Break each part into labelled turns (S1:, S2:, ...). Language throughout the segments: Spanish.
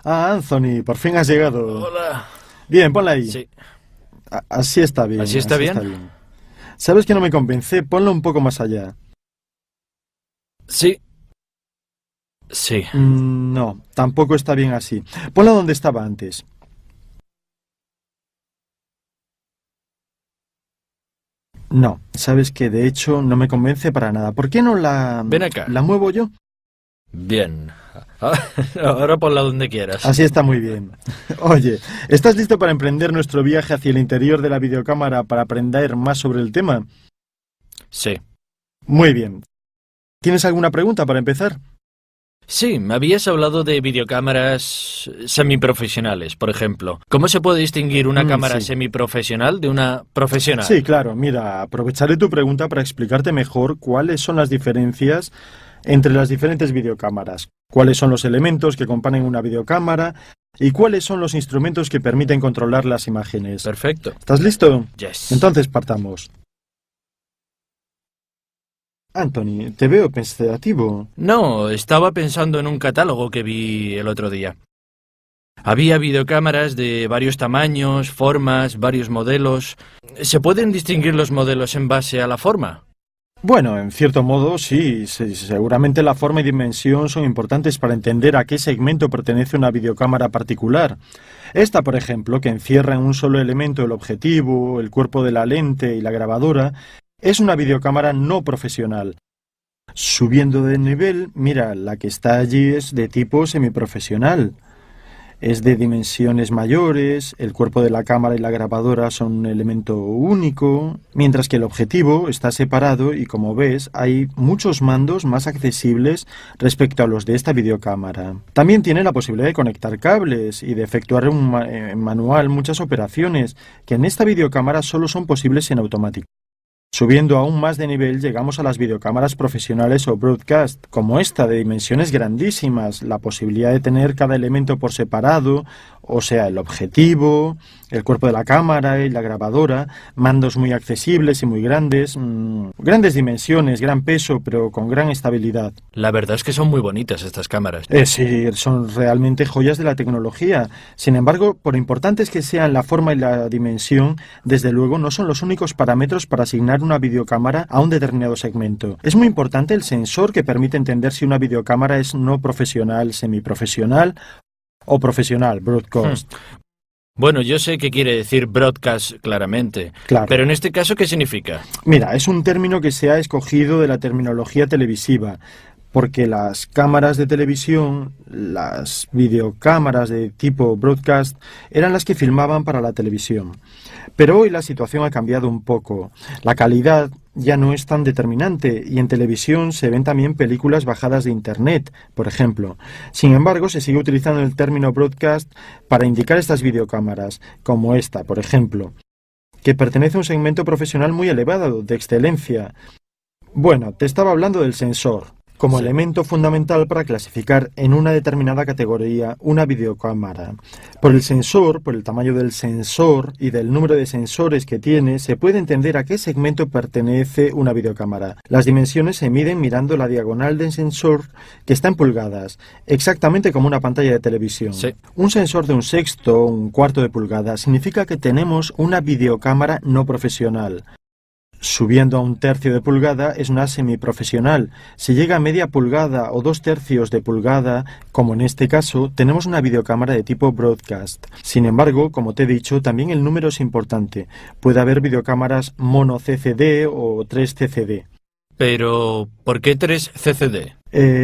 S1: Ah, Anthony, por fin has llegado.
S2: Hola.
S1: Bien, ponla ahí.
S2: Sí.
S1: Así está bien.
S2: ¿Así está bien?
S1: ¿Sabes que no me convence? Ponlo un poco más allá.
S2: Sí. Sí.
S1: No, tampoco está bien así. Ponla donde estaba antes. No, sabes que de hecho no me convence para nada. ¿Por qué no
S2: Ven acá.
S1: la muevo yo?
S2: Bien. Ahora ponla donde quieras.
S1: Así está muy bien. Oye, ¿estás listo para emprender nuestro viaje hacia el interior de la videocámara para aprender más sobre el tema?
S2: Sí.
S1: Muy bien. ¿Tienes alguna pregunta para empezar?
S2: Sí, me habías hablado de videocámaras semiprofesionales, por ejemplo. ¿Cómo se puede distinguir una cámara
S1: Sí.
S2: semiprofesional de una profesional?
S1: Sí, claro. Mira, aprovecharé tu pregunta para explicarte mejor cuáles son las diferencias entre las diferentes videocámaras, cuáles son los elementos que componen una videocámara y cuáles son los instrumentos que permiten controlar las imágenes.
S2: Perfecto.
S1: ¿Estás listo?
S2: Yes.
S1: Entonces partamos. Anthony, te veo pensativo.
S2: No, estaba pensando en un catálogo que vi el otro día. Había videocámaras de varios tamaños, formas, varios modelos. ¿Se pueden distinguir los modelos en base a la forma?
S1: Bueno, en cierto modo, sí, seguramente la forma y dimensión son importantes para entender a qué segmento pertenece una videocámara particular. Esta, por ejemplo, que encierra en un solo elemento el objetivo, el cuerpo de la lente y la grabadora, es una videocámara no profesional. Subiendo de nivel, mira, la que está allí es de tipo semiprofesional. Es de dimensiones mayores, el cuerpo de la cámara y la grabadora son un elemento único, mientras que el objetivo está separado y, como ves, hay muchos mandos más accesibles respecto a los de esta videocámara. También tiene la posibilidad de conectar cables y de efectuar en manual muchas operaciones que en esta videocámara solo son posibles en automático. Subiendo aún más de nivel llegamos a las videocámaras profesionales o broadcast, como esta de dimensiones grandísimas, la posibilidad de tener cada elemento por separado, o sea, el objetivo, el cuerpo de la cámara y la grabadora, mandos muy accesibles y muy grandes, grandes dimensiones, gran peso, pero con gran estabilidad.
S2: La verdad es que son muy bonitas estas cámaras.
S1: Sí, son realmente joyas de la tecnología. Sin embargo, por importantes que sean la forma y la dimensión, desde luego no son los únicos parámetros para asignar una videocámara a un determinado segmento. Es muy importante el sensor que permite entender si una videocámara es no profesional, semiprofesional o profesional, broadcast.
S2: Bueno, yo sé qué quiere decir broadcast claramente,
S1: Claro.
S2: pero en este caso, ¿qué significa?
S1: Mira, es un término que se ha escogido de la terminología televisiva, porque las cámaras de televisión, las videocámaras de tipo broadcast, eran las que filmaban para la televisión. Pero hoy la situación ha cambiado un poco. La calidad ya no es tan determinante y en televisión se ven también películas bajadas de Internet, por ejemplo. Sin embargo, se sigue utilizando el término broadcast para indicar estas videocámaras, como esta, por ejemplo, que pertenece a un segmento profesional muy elevado, de excelencia. Bueno, te estaba hablando del sensor, como elemento fundamental para clasificar en una determinada categoría una videocámara. Por el sensor, por el tamaño del sensor y del número de sensores que tiene, se puede entender a qué segmento pertenece una videocámara. Las dimensiones se miden mirando la diagonal del sensor, que está en pulgadas, exactamente como una pantalla de televisión.
S2: Sí.
S1: Un sensor de 1/6 o 1/4 de pulgada significa que tenemos una videocámara no profesional. Subiendo a 1/3 de pulgada es una semiprofesional. Si llega a media pulgada o 2/3 de pulgada, como en este caso, tenemos una videocámara de tipo broadcast. Sin embargo, como te he dicho, también el número es importante. Puede haber videocámaras mono CCD o 3 CCD.
S2: Pero, ¿por qué 3 CCD?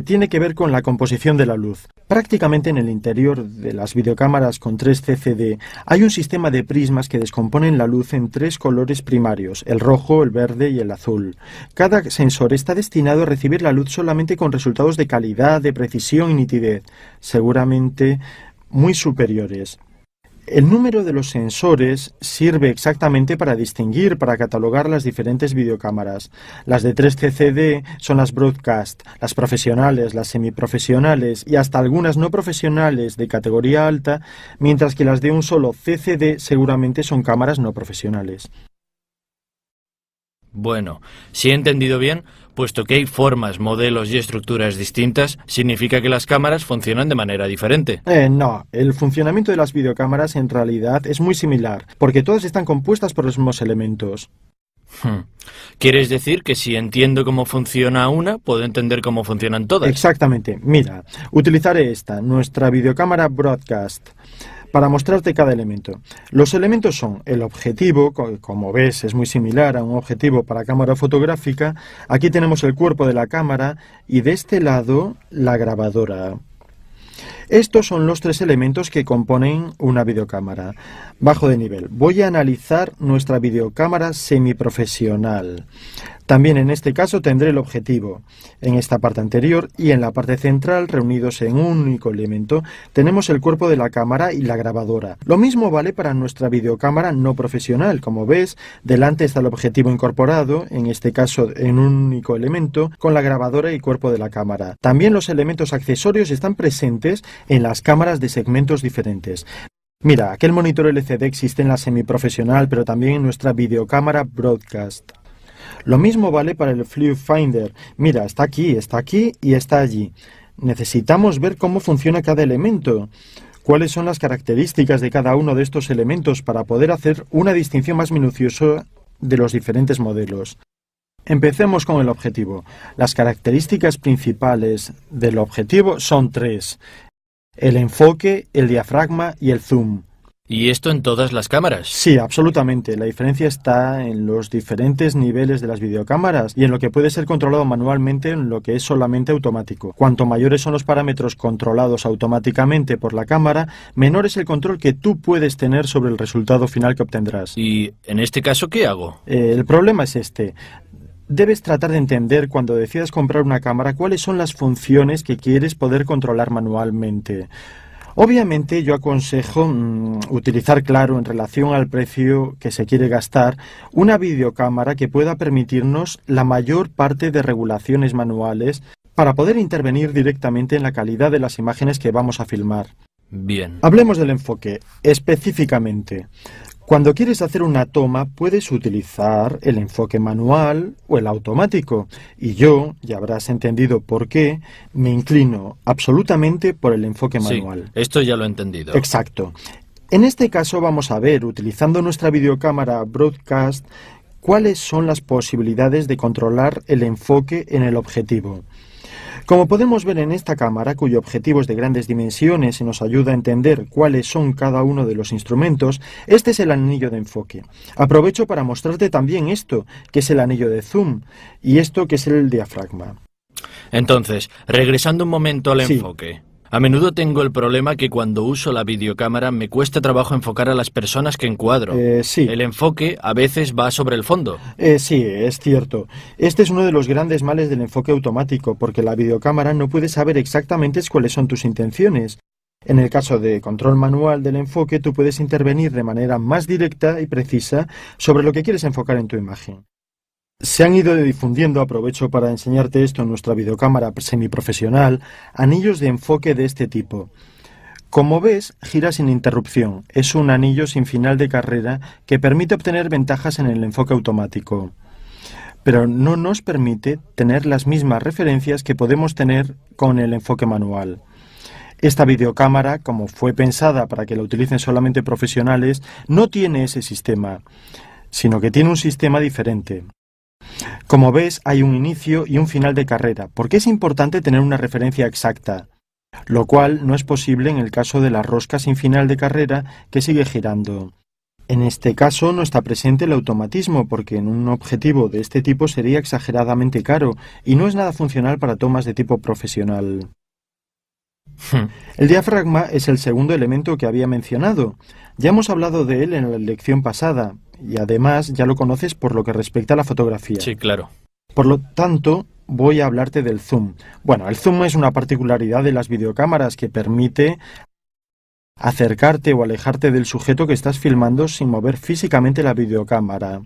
S1: Tiene que ver con la composición de la luz. Prácticamente en el interior de las videocámaras con 3 CCD hay un sistema de prismas que descomponen la luz en 3 colores primarios, el rojo, el verde y el azul. Cada sensor está destinado a recibir la luz solamente con resultados de calidad, de precisión y nitidez, seguramente muy superiores. El número de los sensores sirve exactamente para distinguir, para catalogar las diferentes videocámaras. Las de 3 CCD son las broadcast, las profesionales, las semiprofesionales y hasta algunas no profesionales de categoría alta, mientras que las de un solo CCD seguramente son cámaras no profesionales.
S2: Bueno, si he entendido bien, puesto que hay formas, modelos y estructuras distintas, significa que las cámaras funcionan de manera diferente.
S1: No, el funcionamiento de las videocámaras en realidad es muy similar, porque todas están compuestas por los mismos elementos.
S2: ¿Quieres decir que si entiendo cómo funciona una, puedo entender cómo funcionan todas?
S1: Exactamente. Mira, utilizaré nuestra videocámara Broadcast, para mostrarte cada elemento. Los elementos son el objetivo, como ves es muy similar a un objetivo para cámara fotográfica. Aquí tenemos el cuerpo de la cámara y de este lado la grabadora. Estos son los tres elementos que componen una videocámara. Bajo de nivel. Voy a analizar nuestra videocámara semiprofesional. También en este caso tendré el objetivo. En esta parte anterior y en la parte central, reunidos en un único elemento, tenemos el cuerpo de la cámara y la grabadora. Lo mismo vale para nuestra videocámara no profesional. Como ves, delante está el objetivo incorporado, en este caso en un único elemento, con la grabadora y cuerpo de la cámara. También los elementos accesorios están presentes en las cámaras de segmentos diferentes. Mira, aquel monitor LCD existe en la semiprofesional, pero también en nuestra videocámara Broadcast. Lo mismo vale para el View Finder. Mira, está aquí y está allí. Necesitamos ver cómo funciona cada elemento. ¿Cuáles son las características de cada uno de estos elementos para poder hacer una distinción más minuciosa de los diferentes modelos? Empecemos con el objetivo. Las características principales del objetivo son tres: el enfoque, el diafragma y el zoom.
S2: ¿Y esto en todas las cámaras?
S1: Sí, absolutamente. La diferencia está en los diferentes niveles de las videocámaras y en lo que puede ser controlado manualmente en lo que es solamente automático. Cuanto mayores son los parámetros controlados automáticamente por la cámara, menor es el control que tú puedes tener sobre el resultado final que obtendrás.
S2: ¿Y en este caso qué hago?
S1: El problema es este. Debes tratar de entender cuando decidas comprar una cámara cuáles son las funciones que quieres poder controlar manualmente. Obviamente yo aconsejo utilizar claro en relación al precio que se quiere gastar una videocámara que pueda permitirnos la mayor parte de regulaciones manuales para poder intervenir directamente en la calidad de las imágenes que vamos a filmar.
S2: Bien.
S1: Hablemos del enfoque específicamente. Cuando quieres hacer una toma, puedes utilizar el enfoque manual o el automático. Y yo, ya habrás entendido por qué, me inclino absolutamente por el enfoque manual.
S2: Sí, esto ya lo he entendido.
S1: Exacto. En este caso vamos a ver, utilizando nuestra videocámara Broadcast, cuáles son las posibilidades de controlar el enfoque en el objetivo. Como podemos ver en esta cámara, cuyo objetivo es de grandes dimensiones y nos ayuda a entender cuáles son cada uno de los instrumentos, este es el anillo de enfoque. Aprovecho para mostrarte también esto, que es el anillo de zoom, y esto que es el diafragma.
S2: Entonces, regresando un momento al enfoque. A menudo tengo el problema que cuando uso la videocámara me cuesta trabajo enfocar a las personas que encuadro.
S1: Sí.
S2: El enfoque a veces va sobre el fondo.
S1: Sí, es cierto. Este es uno de los grandes males del enfoque automático, porque la videocámara no puede saber exactamente cuáles son tus intenciones. En el caso de control manual del enfoque, tú puedes intervenir de manera más directa y precisa sobre lo que quieres enfocar en tu imagen. Se han ido difundiendo, aprovecho para enseñarte esto en nuestra videocámara semiprofesional, anillos de enfoque de este tipo. Como ves, gira sin interrupción. Es un anillo sin final de carrera que permite obtener ventajas en el enfoque automático. Pero no nos permite tener las mismas referencias que podemos tener con el enfoque manual. Esta videocámara, como fue pensada para que la utilicen solamente profesionales, no tiene ese sistema, sino que tiene un sistema diferente. Como ves, hay un inicio y un final de carrera, porque es importante tener una referencia exacta, lo cual no es posible en el caso de la rosca sin final de carrera que sigue girando. En este caso no está presente el automatismo, porque en un objetivo de este tipo sería exageradamente caro y no es nada funcional para tomas de tipo profesional. El diafragma es el segundo elemento que había mencionado. Ya hemos hablado de él en la lección pasada, y además ya lo conoces por lo que respecta a la fotografía.
S2: Sí, claro.
S1: Por lo tanto, voy a hablarte del zoom. Bueno, el zoom es una particularidad de las videocámaras que permite acercarte o alejarte del sujeto que estás filmando sin mover físicamente la videocámara.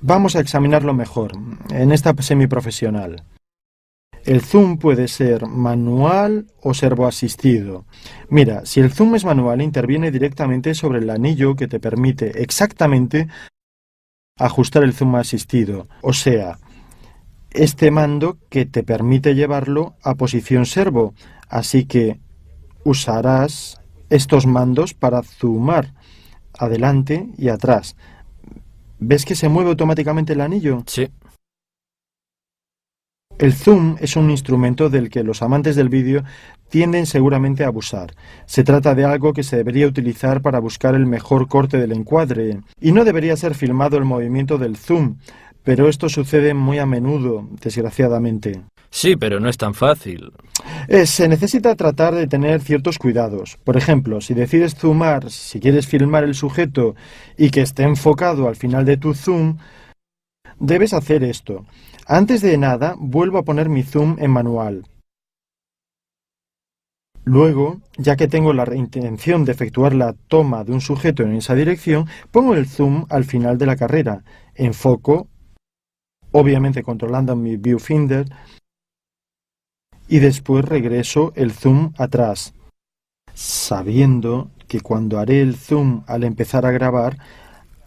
S1: Vamos a examinarlo mejor en esta semiprofesional. El zoom puede ser manual o servoasistido. Mira, si el zoom es manual, interviene directamente sobre el anillo que te permite exactamente ajustar el zoom asistido, o sea, este mando que te permite llevarlo a posición servo, así que usarás estos mandos para zoomar adelante y atrás. ¿Ves que se mueve automáticamente el anillo?
S2: Sí.
S1: El zoom es un instrumento del que los amantes del vídeo tienden seguramente a abusar. Se trata de algo que se debería utilizar para buscar el mejor corte del encuadre, y no debería ser filmado el movimiento del zoom, pero esto sucede muy a menudo, desgraciadamente.
S2: Sí, pero no es tan fácil.
S1: Se necesita tratar de tener ciertos cuidados. Por ejemplo, si decides zoomar, si quieres filmar el sujeto y que esté enfocado al final de tu zoom, debes hacer esto. Antes de nada, vuelvo a poner mi zoom en manual. Luego, ya que tengo la intención de efectuar la toma de un sujeto en esa dirección, pongo el zoom al final de la carrera. Enfoco, obviamente controlando mi viewfinder, y después regreso el zoom atrás, sabiendo que cuando haré el zoom al empezar a grabar,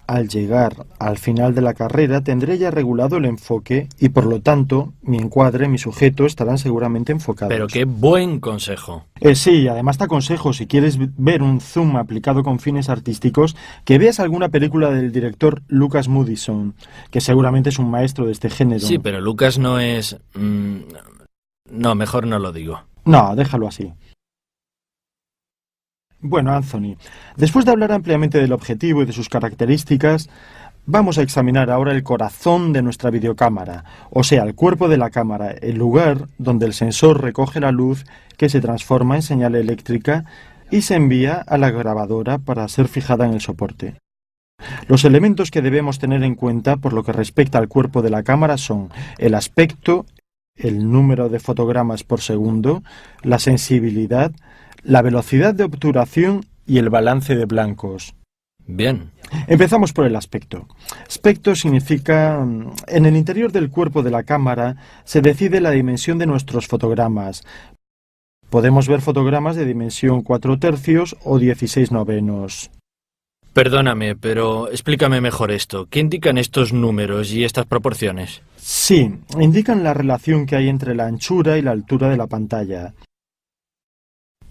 S1: al llegar al final de la carrera tendré ya regulado el enfoque y por lo tanto mi encuadre, mi sujeto estarán seguramente enfocados.
S2: Pero qué buen consejo.
S1: Sí, además te aconsejo, si quieres ver un zoom aplicado con fines artísticos, que veas alguna película del director Lucas Moodysson, que seguramente es un maestro de este género.
S2: Sí, pero Lucas no es... No, mejor no lo digo.
S1: No, déjalo así. Bueno, Anthony, después de hablar ampliamente del objetivo y de sus características, vamos a examinar ahora el corazón de nuestra videocámara, o sea, el cuerpo de la cámara, el lugar donde el sensor recoge la luz que se transforma en señal eléctrica y se envía a la grabadora para ser fijada en el soporte. Los elementos que debemos tener en cuenta por lo que respecta al cuerpo de la cámara son el aspecto, el número de fotogramas por segundo, la sensibilidad, la velocidad de obturación y el balance de blancos.
S2: Bien.
S1: Empezamos por el aspecto. Aspecto significa... En el interior del cuerpo de la cámara se decide la dimensión de nuestros fotogramas. Podemos ver fotogramas de dimensión 4/3 o 16/9.
S2: Perdóname, pero explícame mejor esto. ¿Qué indican estos números y estas proporciones?
S1: Sí, indican la relación que hay entre la anchura y la altura de la pantalla.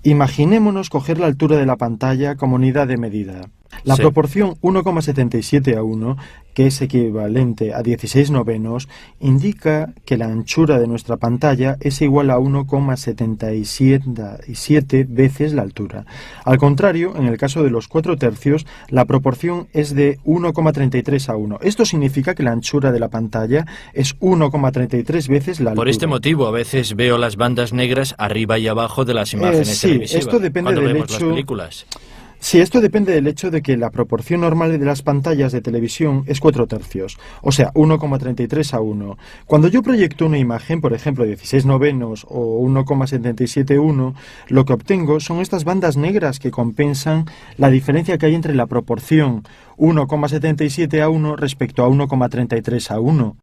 S1: Imaginémonos coger la altura de la pantalla como unidad de medida. La proporción 1,77:1, que es equivalente a 16/9, indica que la anchura de nuestra pantalla es igual a 1,77 veces la altura. Al contrario, en el caso de los 4/3, la proporción es de 1,33:1. Esto significa que la anchura de la pantalla es 1,33 veces la altura.
S2: Por este motivo, a veces veo las bandas negras arriba y abajo de las imágenes televisivas.
S1: Esto depende
S2: cuando
S1: del
S2: vemos
S1: hecho...
S2: las películas.
S1: Sí, esto depende del hecho de que la proporción normal de las pantallas de televisión es 4/3, o sea, 1,33:1. Cuando yo proyecto una imagen, por ejemplo, 16/9 o 1,77:1, lo que obtengo son estas bandas negras que compensan la diferencia que hay entre la proporción 1,77:1 respecto a 1,33:1.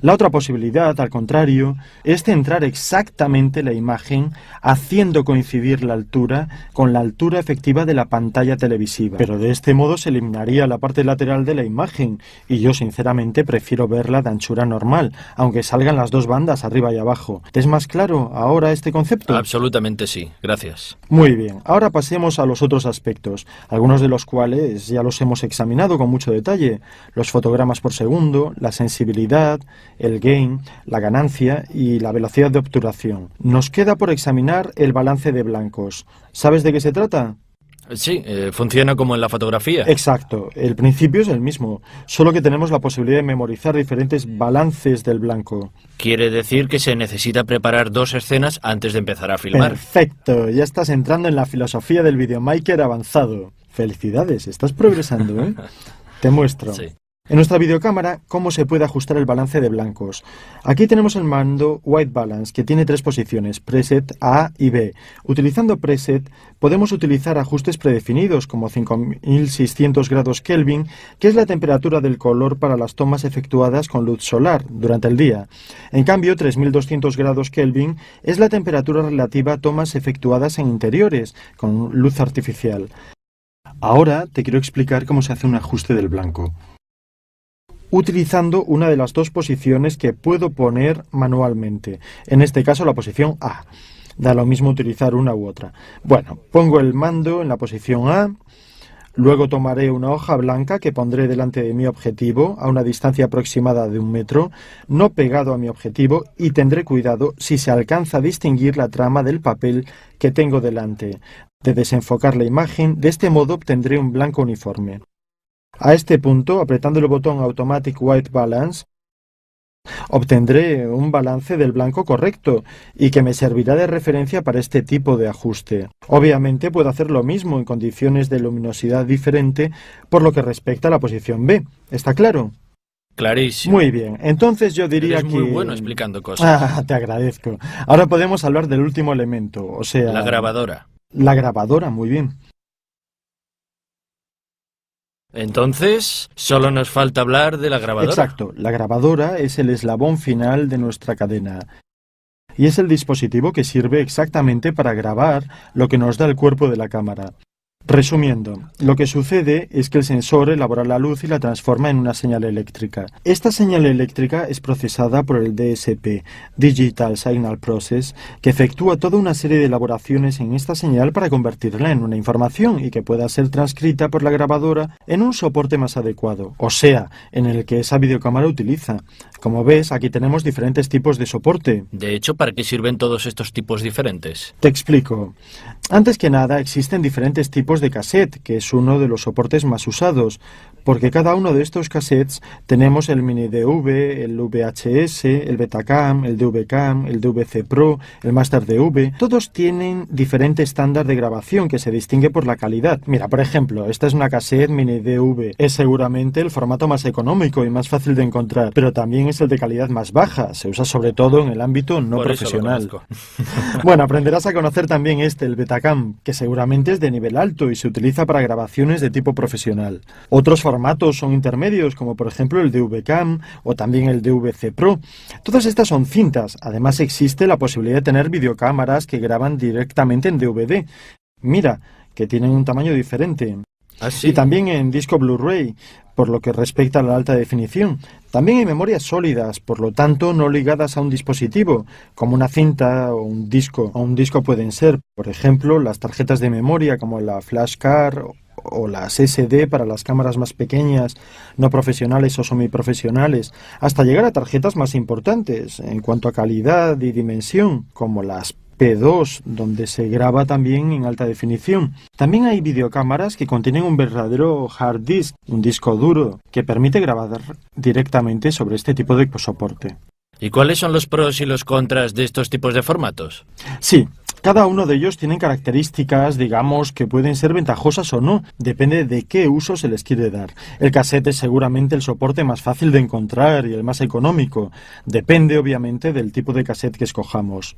S1: La otra posibilidad, al contrario, es centrar exactamente la imagen haciendo coincidir la altura con la altura efectiva de la pantalla televisiva. Pero de este modo se eliminaría la parte lateral de la imagen y yo sinceramente prefiero verla de anchura normal, aunque salgan las dos bandas arriba y abajo. ¿Te es más claro ahora este concepto?
S2: Absolutamente sí, gracias.
S1: Muy bien, ahora pasemos a los otros aspectos, algunos de los cuales ya los hemos examinado con mucho detalle: los fotogramas por segundo, la sensibilidad, el gain, la ganancia y la velocidad de obturación. Nos queda por examinar el balance de blancos. ¿Sabes de qué se trata?
S2: Sí, funciona como en la fotografía.
S1: Exacto, el principio es el mismo, solo que tenemos la posibilidad de memorizar diferentes balances del blanco.
S2: Quiere decir que se necesita preparar 2 escenas antes de empezar a filmar.
S1: Perfecto, ya estás entrando en la filosofía del videomaker avanzado. Felicidades, estás progresando, ¿eh? Te muestro.
S2: Sí.
S1: En nuestra videocámara, ¿cómo se puede ajustar el balance de blancos? Aquí tenemos el mando White Balance, que tiene 3 posiciones, preset A y B. Utilizando preset, podemos utilizar ajustes predefinidos, como 5600 grados Kelvin, que es la temperatura del color para las tomas efectuadas con luz solar durante el día. En cambio, 3200 grados Kelvin es la temperatura relativa a tomas efectuadas en interiores, con luz artificial. Ahora te quiero explicar cómo se hace un ajuste del blanco. utilizando una de las dos posiciones que puedo poner manualmente. En este caso la posición A. Da lo mismo utilizar una u otra. Bueno, pongo el mando en la posición A. Luego tomaré una hoja blanca que pondré delante de mi objetivo a una distancia aproximada de 1 metro, no pegado a mi objetivo, y tendré cuidado, si se alcanza a distinguir la trama del papel que tengo delante, de desenfocar la imagen. De este modo obtendré un blanco uniforme. A este punto, apretando el botón Automatic White Balance, obtendré un balance del blanco correcto y que me servirá de referencia para este tipo de ajuste. Obviamente puedo hacer lo mismo en condiciones de luminosidad diferente por lo que respecta a la posición B. ¿Está claro?
S2: Clarísimo.
S1: Muy bien, entonces yo diría
S2: Eres
S1: que...
S2: muy bueno explicando cosas.
S1: Ah, te agradezco. Ahora podemos hablar del último elemento, o sea...
S2: La grabadora.
S1: La grabadora, muy bien.
S2: Entonces, solo nos falta hablar de la grabadora.
S1: Exacto, la grabadora es el eslabón final de nuestra cadena y es el dispositivo que sirve exactamente para grabar lo que nos da el cuerpo de la cámara. Resumiendo, lo que sucede es que el sensor elabora la luz y la transforma en una señal eléctrica. Esta señal eléctrica es procesada por el DSP, Digital Signal Process, que efectúa toda una serie de elaboraciones en esta señal para convertirla en una información y que pueda ser transcrita por la grabadora en un soporte más adecuado, o sea, en el que esa videocámara utiliza. Como ves, aquí tenemos diferentes tipos de soporte.
S2: De hecho, ¿para qué sirven todos estos tipos diferentes?
S1: Te explico. Antes que nada, existen diferentes tipos de cassette, que es uno de los soportes más usados, porque cada uno de estos cassettes tenemos el mini DV, el VHS, el Betacam, el DVCam, el DVC Pro, el Master DV. Todos tienen diferente estándar de grabación que se distingue por la calidad. Mira, por ejemplo, esta es una cassette mini DV. Es seguramente el formato más económico y más fácil de encontrar, pero también es el de calidad más baja. Se usa sobre todo en el ámbito no profesional. Bueno, aprenderás a conocer también el Betacam, que seguramente es de nivel alto y se utiliza para grabaciones de tipo profesional. Otros formatos son intermedios, como por ejemplo el DVCam o también el DVC Pro. Todas estas son cintas. Además existe la posibilidad de tener videocámaras que graban directamente en DVD. Mira, que tienen un tamaño diferente.
S2: ¿Ah, sí?
S1: Y también en disco Blu-ray, por lo que respecta a la alta definición. También hay memorias sólidas, por lo tanto no ligadas a un dispositivo, como una cinta o un disco. O un disco pueden ser, por ejemplo, las tarjetas de memoria como la Flashcard o las SD para las cámaras más pequeñas, no profesionales o semiprofesionales, hasta llegar a tarjetas más importantes en cuanto a calidad y dimensión, como las P2, donde se graba también en alta definición. También hay videocámaras que contienen un verdadero hard disk, un disco duro, que permite grabar directamente sobre este tipo de soporte.
S2: ¿Y cuáles son los pros y los contras de estos tipos de formatos?
S1: Sí, cada uno de ellos tiene características, digamos, que pueden ser ventajosas o no, depende de qué uso se les quiere dar. El cassette es seguramente el soporte más fácil de encontrar y el más económico, depende obviamente del tipo de cassette que escojamos.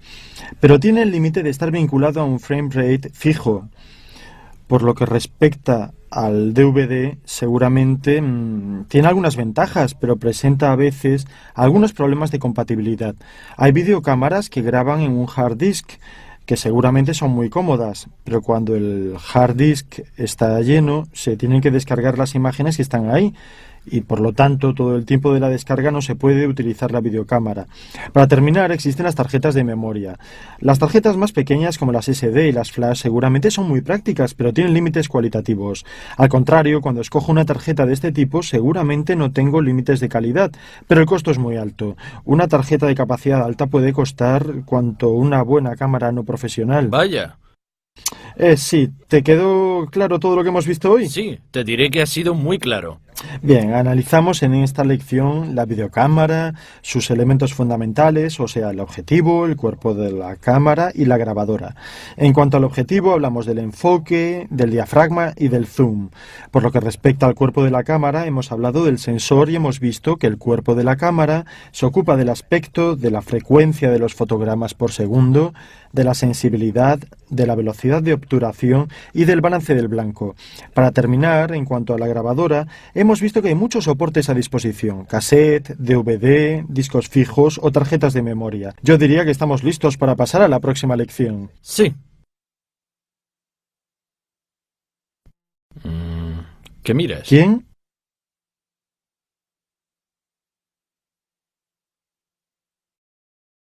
S1: Pero tiene el límite de estar vinculado a un frame rate fijo. Por lo que respecta al DVD, seguramente tiene algunas ventajas, pero presenta a veces algunos problemas de compatibilidad. Hay videocámaras que graban en un hard disk, que seguramente son muy cómodas, pero cuando el hard disk está lleno, se tienen que descargar las imágenes que están ahí, y por lo tanto todo el tiempo de la descarga no se puede utilizar la videocámara. Para terminar, existen las tarjetas de memoria. Las tarjetas más pequeñas como las SD y las flash seguramente son muy prácticas, pero tienen límites cualitativos. Al contrario, cuando escojo una tarjeta de este tipo seguramente no tengo límites de calidad, pero el costo es muy alto. Una tarjeta de capacidad alta puede costar cuanto una buena cámara no profesional.
S2: Vaya.
S1: Sí, ¿te quedó claro todo lo que hemos visto hoy?
S2: Sí, te diré que ha sido muy claro.
S1: Bien, analizamos en esta lección la videocámara, sus elementos fundamentales, o sea, el objetivo, el cuerpo de la cámara y la grabadora. En cuanto al objetivo, hablamos del enfoque, del diafragma y del zoom. Por lo que respecta al cuerpo de la cámara, hemos hablado del sensor y hemos visto que el cuerpo de la cámara se ocupa del aspecto, de la frecuencia de los fotogramas por segundo, de la sensibilidad, de la velocidad de obturación y del balance del blanco. Para terminar, en cuanto a la grabadora, hemos visto que hay muchos soportes a disposición: cassette, DVD, discos fijos o tarjetas de memoria. Yo diría que estamos listos para pasar a la próxima lección.
S2: Sí. ¿Qué miras?
S1: ¿Quién?